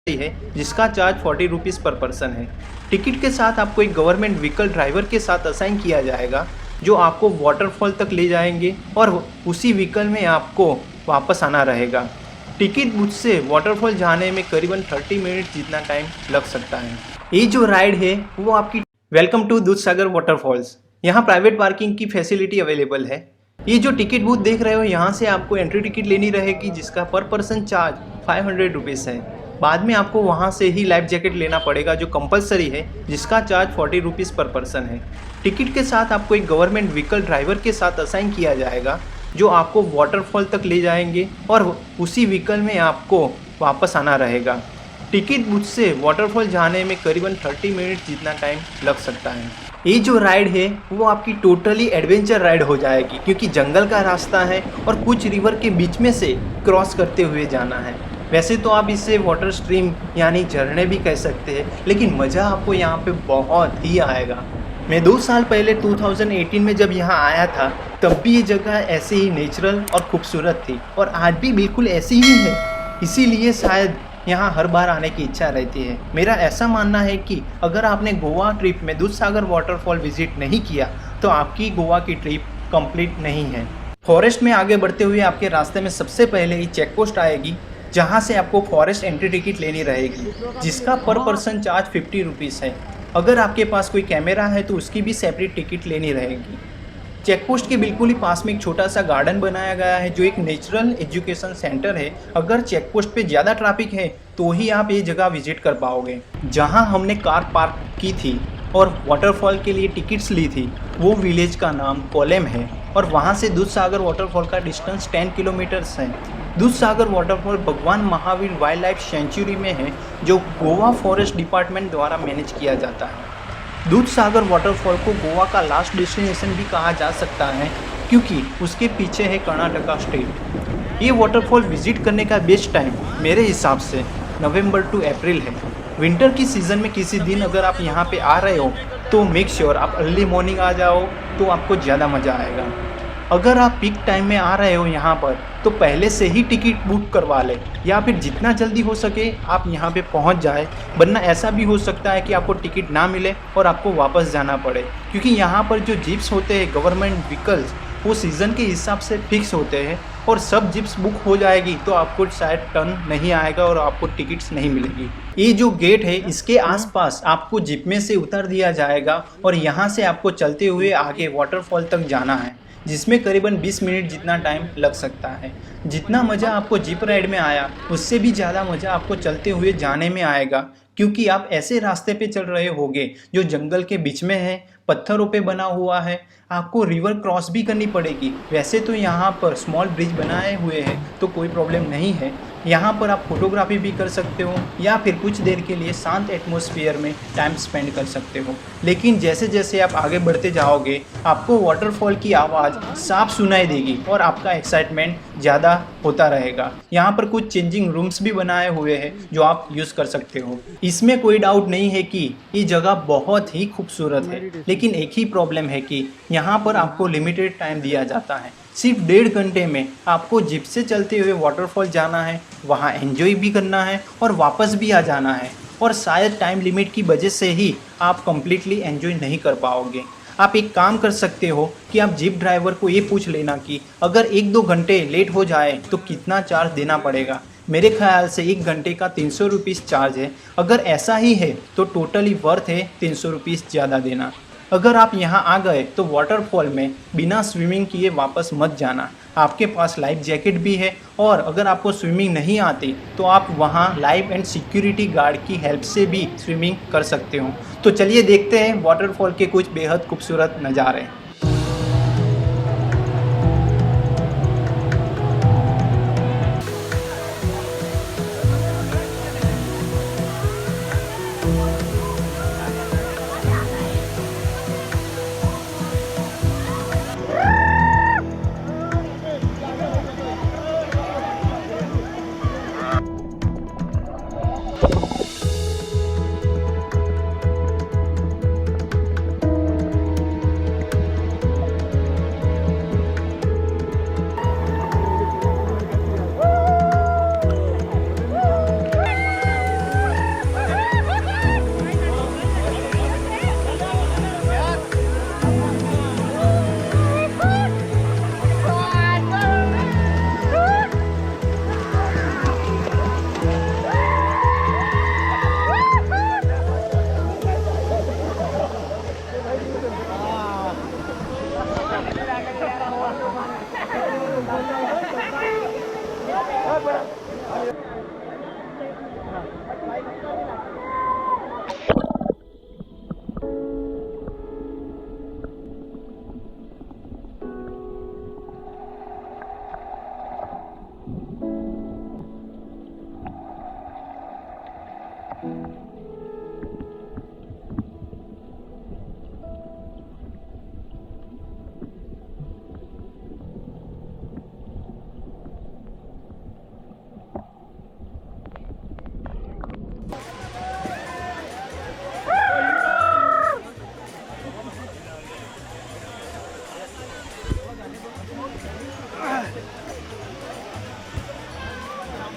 है जिसका charge 40 rupees पर पर्सन है। टिकट के साथ आपको एक गवर्नमेंट व्हीकल ड्राइवर के साथ असाइन किया जाएगा जो आपको वाटरफॉल तक ले जाएंगे और उसी व्हीकल में आपको वापस आना रहेगा। टिकट बूथ से वाटरफॉल जाने में करीबन 30 मिनट जितना टाइम लग सकता है। ये जो राइड है वो आपकी वेलकम टू दूधसागर वाटरफॉल्स। यहाँ प्राइवेट पार्किंग की फैसिलिटी अवेलेबल है। ये जो टिकट बूथ देख रहे हो यहाँ से आपको एंट्री टिकट लेनी रहेगी जिसका पर पर्सन चार्ज 500 रुपीज़ है। बाद में आपको वहाँ से ही लाइफ जैकेट लेना पड़ेगा जो कंपलसरी है जिसका चार्ज 40 रुपीज़ पर पर्सन है। टिकट के साथ आपको एक गवर्नमेंट व्हीकल ड्राइवर के साथ असाइन किया जाएगा जो आपको वाटरफॉल तक ले जाएंगे और उसी व्हीकल में आपको वापस आना रहेगा। टिकट बूथ से वाटरफॉल जाने में करीबन 30 मिनट जितना टाइम लग सकता है। ये जो राइड है वो आपकी टोटली एडवेंचर राइड हो जाएगी क्योंकि जंगल का रास्ता है और कुछ रिवर के बीच में से क्रॉस करते हुए जाना है। वैसे तो आप इसे वाटर स्ट्रीम यानी झरने भी कह सकते हैं, लेकिन मज़ा आपको यहाँ पे बहुत ही आएगा। मैं 2 साल पहले 2018 में जब यहाँ आया था तब भी ये जगह ऐसे ही नेचुरल और खूबसूरत थी और आज भी बिल्कुल ऐसी ही है। इसीलिए शायद यहाँ हर बार आने की इच्छा रहती है। मेरा ऐसा मानना है कि अगर आपने गोवा ट्रिप में दूधसागर वाटरफॉल विजिट नहीं किया तो आपकी गोवा की ट्रिप कंप्लीट नहीं है। फॉरेस्ट में आगे बढ़ते हुए आपके रास्ते में सबसे पहले ही चेक पोस्ट आएगी जहाँ से आपको फॉरेस्ट एंट्री टिकट लेनी रहेगी जिसका पर पर्सन चार्ज 50 रुपीज़ है। अगर आपके पास कोई कैमरा है तो उसकी भी सेपरेट टिकट लेनी रहेगी। चेक पोस्ट के बिल्कुल ही पास में एक छोटा सा गार्डन बनाया गया है जो एक नेचुरल एजुकेशन सेंटर है। अगर चेक पोस्ट पे ज़्यादा ट्रैफिक है तो ही आप ये जगह विजिट कर पाओगे। जहाँ हमने कार पार्क की थी और वाटरफॉल के लिए टिकट्स ली थी वो विलेज का नाम कोलेम है और वहाँ से दूधसागर वाटरफॉल का डिस्टेंस 10 किलोमीटर्स है। दूधसागर वाटरफॉल भगवान महावीर वाइल्ड लाइफ सेंचुरी में है जो गोवा फॉरेस्ट डिपार्टमेंट द्वारा मैनेज किया जाता है। दूधसागर वाटरफॉल को गोवा का लास्ट डेस्टिनेशन भी कहा जा सकता है क्योंकि उसके पीछे है कर्नाटका स्टेट। ये वाटरफॉल विजिट करने का बेस्ट टाइम मेरे हिसाब से नवंबर टू अप्रैल है। विंटर की सीज़न में किसी दिन अगर आप यहाँ पे आ रहे हो तो मेक श्योर आप अर्ली मॉर्निंग आ जाओ तो आपको ज़्यादा मज़ा आएगा। अगर आप पीक टाइम में आ रहे हो यहाँ पर तो पहले से ही टिकट बुक करवा लें या फिर जितना जल्दी हो सके आप यहाँ पे पहुँच जाए, वरना ऐसा भी हो सकता है कि आपको टिकट ना मिले और आपको वापस जाना पड़े क्योंकि यहाँ पर जो जिप्स होते हैं गवर्नमेंट व्हीकल्स वो सीज़न के हिसाब से फिक्स होते हैं और सब जिप्स बुक हो जाएगी तो आपको शायद टर्न नहीं आएगा और आपको टिकट्स नहीं मिलेगी। ये जो गेट है इसके आसपास आपको जिप में से उतार दिया जाएगा और यहाँ से आपको चलते हुए आगे वाटरफॉल तक जाना है जिसमें करीबन 20 मिनट जितना टाइम लग सकता है। जितना मज़ा आपको जीप राइड में आया उससे भी ज़्यादा मज़ा आपको चलते हुए जाने में आएगा क्योंकि आप ऐसे रास्ते पे चल रहे होगे जो जंगल के बीच में है, पत्थरों पे बना हुआ है, आपको रिवर क्रॉस भी करनी पड़ेगी। वैसे तो यहाँ पर स्मॉल ब्रिज बनाए हुए हैं तो कोई प्रॉब्लम नहीं है। यहाँ पर आप फोटोग्राफी भी कर सकते हो या फिर कुछ देर के लिए शांत एटमॉस्फेयर में टाइम स्पेंड कर सकते हो। लेकिन जैसे जैसे आप आगे बढ़ते जाओगे आपको वाटरफॉल की आवाज़ साफ सुनाई देगी और आपका एक्साइटमेंट ज़्यादा होता रहेगा। यहाँ पर कुछ चेंजिंग रूम्स भी बनाए हुए हैं जो आप यूज़ कर सकते हो। इसमें कोई डाउट नहीं है कि ये जगह बहुत ही खूबसूरत है, लेकिन एक ही प्रॉब्लम है कि यहाँ पर आपको लिमिटेड टाइम दिया जाता है। सिर्फ 1.5 घंटे में आपको जिप से चलते हुए वाटरफॉल जाना है, वहाँ एंजॉय भी करना है और वापस भी आ जाना है और शायद टाइम लिमिट की वजह से ही आप कम्प्लीटली एंजॉय नहीं कर पाओगे। आप एक काम कर सकते हो कि आप जिप ड्राइवर को ये पूछ लेना कि अगर 1-2 घंटे लेट हो जाए तो कितना चार्ज देना पड़ेगा। मेरे ख्याल से 1 घंटे का 300 रुपीज़ चार्ज है। अगर ऐसा ही है तो टोटली वर्थ है 300 रुपीज़ ज़्यादा देना। अगर आप यहाँ आ गए तो वाटरफॉल में बिना स्विमिंग किए वापस मत जाना। आपके पास लाइफ जैकेट भी है और अगर आपको स्विमिंग नहीं आती तो आप वहाँ लाइफ एंड सिक्योरिटी गार्ड की हेल्प से भी स्विमिंग कर सकते हो। तो चलिए देखते हैं वाटरफॉल के कुछ बेहद खूबसूरत नज़ारे।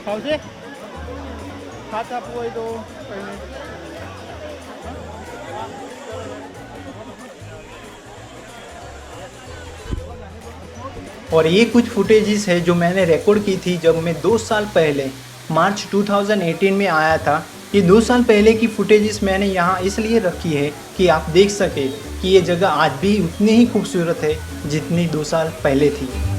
खाओ से हाथ आप वो तो पहले और ये कुछ फुटेजेस है जो मैंने रिकॉर्ड की थी जब मैं 2 साल पहले मार्च 2018 में आया था। ये 2 साल पहले की फुटेजेस मैंने यहाँ इसलिए रखी है कि आप देख सके कि ये जगह आज भी उतनी ही खूबसूरत है जितनी 2 साल पहले थी।